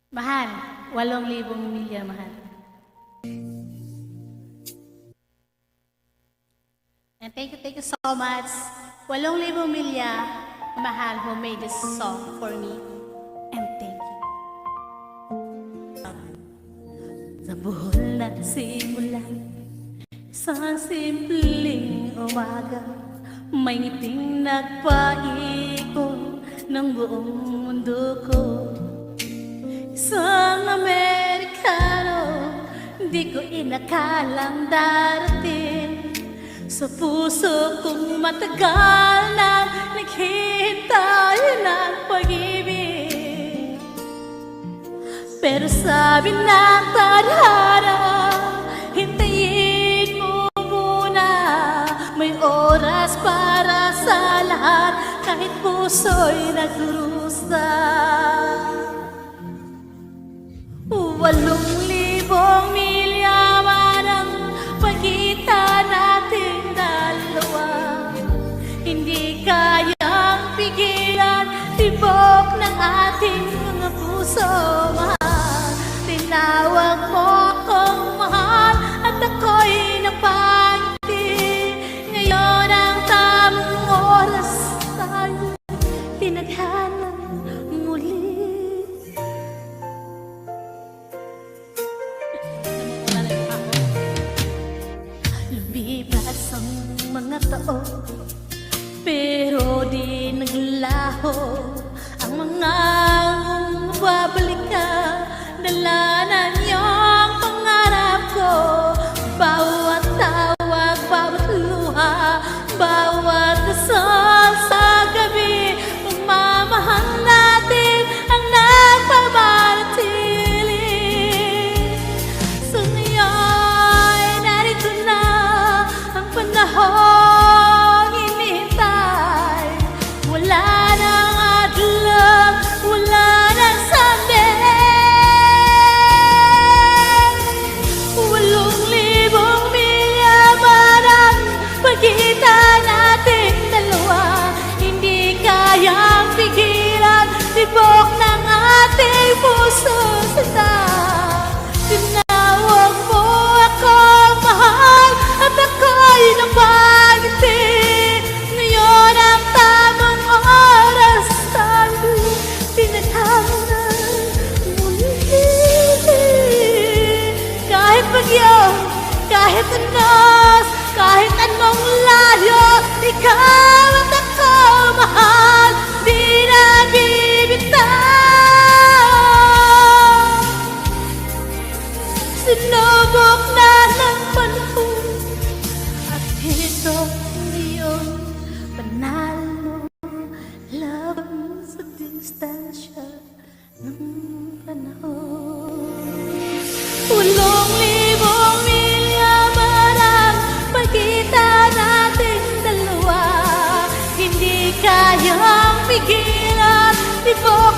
Mahal, 8,000 milya, mahal. And thank you so much. 8,000 milya, mahal, who made this song for me. And thank you. Sa buhol na simulan, isang simpleng umaga, may ngiting nagpaikot ng buong mundo ko. Isang Amerikano, di ko inakalang darating sa puso kong matagal nang naghihintay ng pag-ibig. Pero sabi ng tadhana, hintayin mo muna, may oras para sa lahat, kahit puso'y nagdurusa. 8,000 milya man ang pagitan nating dalawa, hindi kayang pigilan tibok ng ating mga puso, mahal. Tinawag mo akong mahal at ako'y napangiti. Ngayon ang tamang oras tayo tinadhana muli. Lumipas ang mga taon, pero di naglaho ang mga mababalik ka. Dala na niyong pangarap ko, bawat tawag, bawat luha, bawat dasal sa gabi. Pagmamahal natin ang nagpapanatili. So ngayon, narito na ang panahon hinihintay. Wala nang adlang, wala nang Sunday. 8,000 milya man ang pagitan nating dalawa, hindi kayang pigilan tibok ng ating puso sa tinawag mo ako mahal at ako'y napangiti. Ngayon ang tamang oras tayo tinadhana muli. Kahit bagyo, kahit anos, kahit anong layo, ikaw at ako mahal, di na bibitaw. Sinubok na ng panahon at ito ngayon, panalo laban sa distansya ng panahon. 8,000 milya man ang pagitan nating dalawa, hindi kayang pigilan tibok